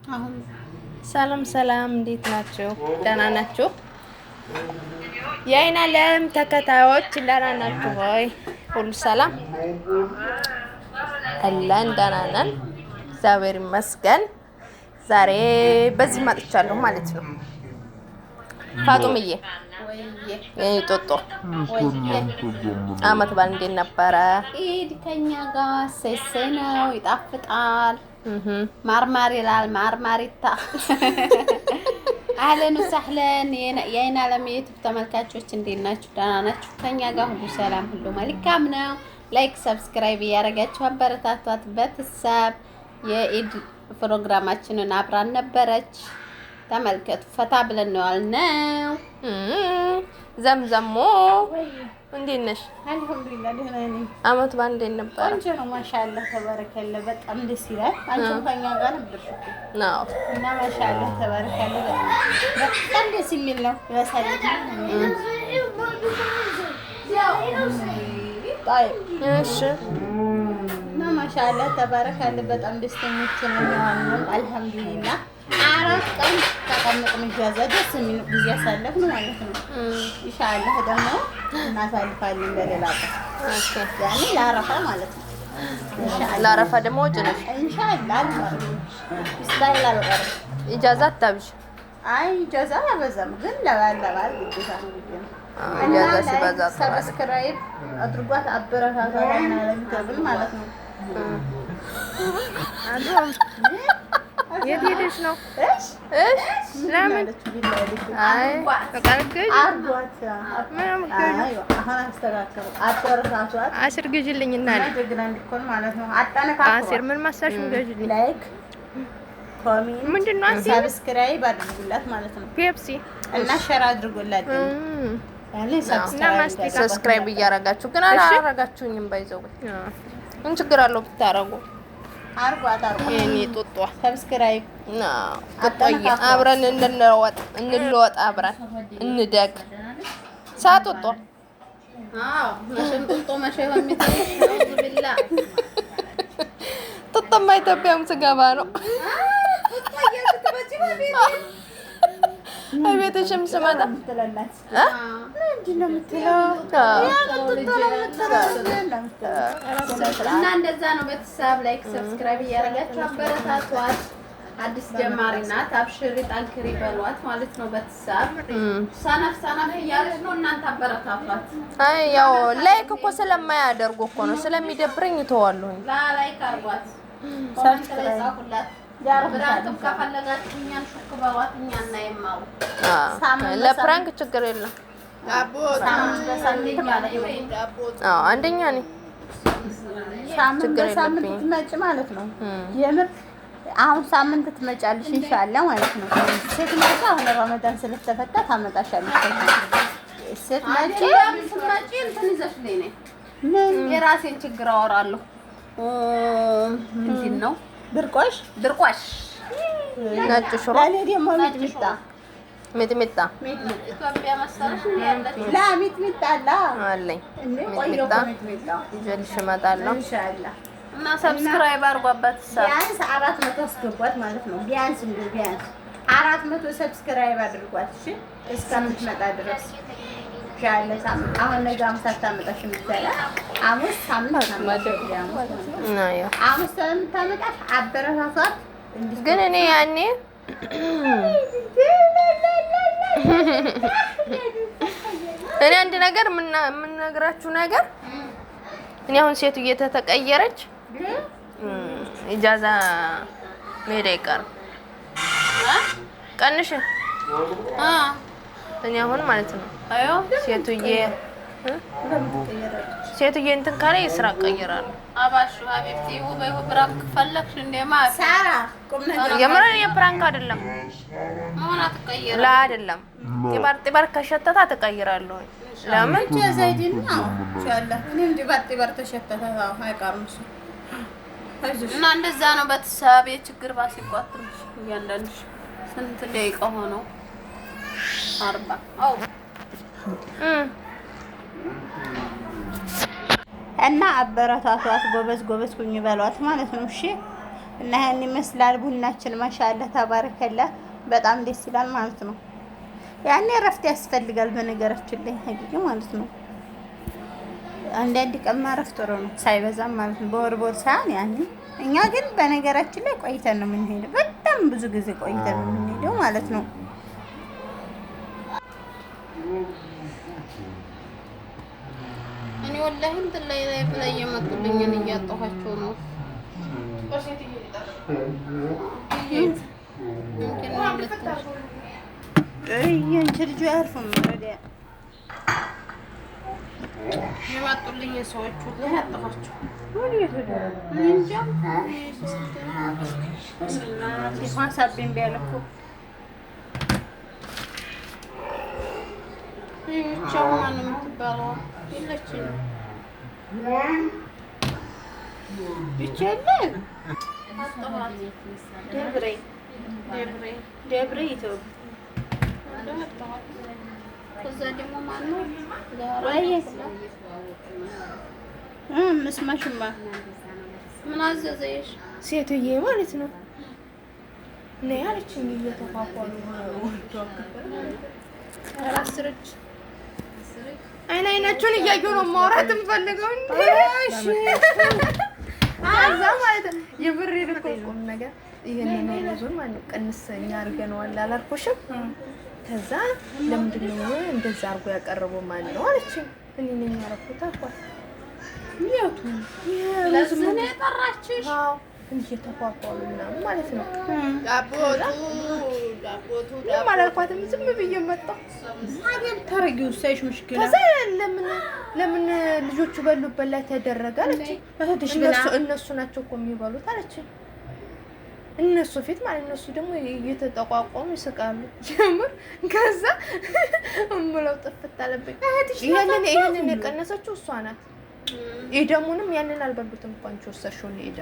አሁን ሰላም ሰላም፣ እንዴት ናችሁ? ደህና ናችሁ? የአይን ዓለም ተከታዮች ደህና ናችሁ ወይ? ሁሉ ሰላም አለን፣ ደህና ነን፣ እግዚአብሔር ይመስገን። ዛሬ በዚህ መጥቻለሁ ማለት ነው። ፋጡምዬ ጦጦ አመት በዓል እንዴት ነበረ? ኢድ ከኛ ጋር ሰይሰይ ነው፣ ይጣፍጣል። ማርማር ይላል ማርማሪታ። አህለን ወሰህለን የአይን ዓለም የዩቲዩብ ተመልካቾች እንዴት ናችሁ? ደህና ናችሁ? ከኛ ጋር ሁሉ ሰላም፣ ሁሉ መልካም ነው። ላይክ ሰብስክራይብ እያደረጋችሁ አበረታቷት። በተሳብ የኢድ ፕሮግራማችንን አብራን ነበረች። ተመልከቱ፣ ፈታ ብለን ነው ያልነው። ዘምዘሞ እንዴት ነሽ? አልሐምዱሊላህ ደህና ነኝ። አመት በዓል እንዴት ነበረ? ቆንጆ ነው ማሻአላህ ተባረከለ። በጣም ደስ ይላል። አንቺም ከኛ ጋር ነበርሽ ነው እና ማሻአላህ ተባረከለ። በጣም ደስ የሚል ነው። ያሳለፍ እሺ እና ማሻአላህ ተባረከለ። በጣም ደስተኞች ነን ያልነው። አልሐምዱሊላህ 4 ቀን ተቀምጠን ኢጃዛ ደስ የሚል ጊዜ አሳለፍን ማለት ነው። ኢንሻአላህ ደግሞ እናሳልፋለን በሌላ ቀን። ኦኬ ያኔ ለአረፋ ማለት ነው። ኢንሻአላህ ለአረፋ ደግሞ ወጭ ነሽ? ኢንሻአላህ አልቀርም። ስታይል አልቀርም። ኢጃዛ አታብሽ? አይ ኢጃዛ አበዛም፣ ግን ለባል ግዴታ ነው። ኢጃዛ ሲበዛ ሰብስክራይብ አድርጓት፣ አበረታቷት እና ለምትብል ማለት ነው። የት ሄደሽ ነው? እሺ ለምን? አይ ተቀርገሽ አርጓት ምንም አይ አሁን አስተካከሉ። አበረታቷት። አስር ግዢልኝና ነኝ ደግና እንድኮን ማለት ነው። አጣነካከሩ። አስር ምን ማሳሽ ገዢልኝ? ላይክ ኮሜንት ምንድነው? አስር ሰብስክራይብ አድርጉላት ማለት ነው። ፔፕሲ እና ሸር አድርጉላት። ያኔ ሰብስክራይብ እያደረጋችሁ ግን አላረጋችሁኝም። ባይዘው ምን ችግር አለው ብታረጉ? አርጓት የኔ ጦጧ ሰብስክራይብ ጦጧ አብረን እንለወጥ አብረን እንደግ ሳጦጧ መሸም ጦጦ መሸም ቢላ ጦጣማ ኢትዮጵያም ስገባ ነው። ቤተሽም ስመጣ እና እንደዛ ነው። ቤተሰብ ላይክ ሰብስክራይብ እያደረጋችሁ አበረታቷት። አዲስ ጀማሪ ናት፣ አብሽሪ ጠንክሪ በሏት ማለት ነው። ቤተሰብ ሰነፍ እያለች ነው። እናንተ አበረታቷት። አይ ያው ላይክ እኮ ስለማያደርጉ እኮ ነው፣ ስለሚደብረኝ እተዋለሁኝ። ላይክ አርጓት፣ ሰብስክራይብ ጻፉላት። ብራንክም ከፈለጋችሁ እኛን ሹክ በሏት። እኛ እናይማው ለፕራንክ ችግር የለም። አንደኛ ነኝ። ሳምንት ትመጪ ማለት ነው። የምር አሁን ሳምንት ትመጫለሽ ኢንሻአላህ ማለት ነው። ስትመጪ አሁን ረመዳን ስለተፈታ ታመጣሻለሽ። ስትመጪ እንትን ይዘሽልኝ ነኝ። የራሴን ችግር አወራለሁ። ምንድን ነው ድርቆሽ ነጭ ሽሮ ለኔ ደግሞ ሚጥሚጣ ኢትዮጵያ መሰለሽ ላ ሚጥሚጣ አለኝ። ሚጥሚጣ ይዤልሽ እመጣለሁ ኢንሻአላህ። እና ሰብስክራይብ አድርጓበት። ቢያንስ 400 አስገቧት ማለት ነው። ቢያንስ 400 ሰብስክራይብ አድርጓት። እሺ እስከምትመጣ ድረስ ኢንሻአላህ። ሳምንት አሁን ነገ አምሳት ታመጣሽ ምትሰራ አሙስ ሳምንት አሙስ ታመጣሽ አበረታቷት። ግን እኔ ያኔ እኔ አንድ ነገር የምነግራችሁ ነገር እኔ አሁን ሴቱ እየተቀየረች ኢጃዛ መሄድ አይቀርም። ቀንሽ እኔ አሁን ማለት ነው ሴቱዬ እንትን ካለ የስራ ቀይራለሁ። አባሹ ሀቢብቲ ውበይ ብራንክ ፈለግሽ እንደማ ሳራ ቁም ነገር የምር የፕራንክ አይደለም መሆን አትቀየር ላ አይደለም ጢባር ከሸተታ ተቀይራለሁ። ለምን ዘይዲን ነው ኢንሻአላህ። እኔም ጢባር ተሸተታ አይቀርም እሱ እና እንደዛ ነው። በተሳብ የችግር ባሲቋጥርሽ እያንዳንድሽ ስንት ደቂቃ ሆነው 40 አው እና አበረታቷት። ጎበዝ ኩኝ በሏት ማለት ነው። እሺ እና ያን ይመስላል ቡናችን። ማሻአላ ተባረከላ በጣም ደስ ይላል ማለት ነው። ያኔ እረፍት ያስፈልጋል በነገራችን ላይ ሀቂቃ ማለት ነው። አንዳንድ ቀን ማረፍ ጥሩ ነው ሳይበዛም ማለት ነው። በወር ሳይሆን ያኔ እኛ ግን በነገራችን ላይ ቆይተን ነው የምንሄደው። በጣም ብዙ ጊዜ ቆይተን ነው የምንሄደው ማለት ነው። እኔ ወላሂ እንትን ላይ የመጡልኝን እያጠኋቸው ነው። አንቺ ልጁ አያርፉም ወዲያ የመጡልኝ ሰዎች ሁሉ ያጠኋቸው ሳቢን ቢያለኩ ብቻው ማን የምትባለው የለችም። ብቻለን ደብሬ ኢትዮጵያ ከዛ ደግሞ ማነው ምስማሽማ ምን አዘዘሽ? ሴትዬ ማለት ነው። ነይ አለችኝ እየተፋፋሉ አስርች አይናቸውን እያዩ ነው ማውራት የምፈልገው። እሺ አዛ ማለት ነው የብር ልኮ ቁም ነገር ይሄንን ነው ማለት ነው። ቀንሰኛ አድርገነዋል አላልኩሽም? ከዛ ለምንድን ነው እንደዛ አድርጎ ያቀረበው ማለት ነው አለችኝ። እኔ ነኝ ያረኩት አልኳት። ይያቱ ለዚህ ነው የጠራችሽ? አዎ እየተፋፋሉ ምናምን ማለት ነው። ዳቦቱ ምንም አላልኳትም። ዝም ብዬ መጣሁ። ማገል ታረጊው ሳይሽ ሙሽኪላ ከዛ ለምን ልጆቹ በሉበት ላይ ተደረገ አለችኝ። እነሱ ናቸው እኮ የሚበሉት አለችኝ። እነሱ ፊት ማለት እነሱ ደግሞ እየተጠቋቋሙ ይስቃሉ። ጀምር ከዛ እምለው ጥፍት አለብኝ። ይሄንን የቀነሰችው እሷ ናት። ኢዳሙንም ያንን አልበሉትም እንኳን ወሰድሽው ኢዳ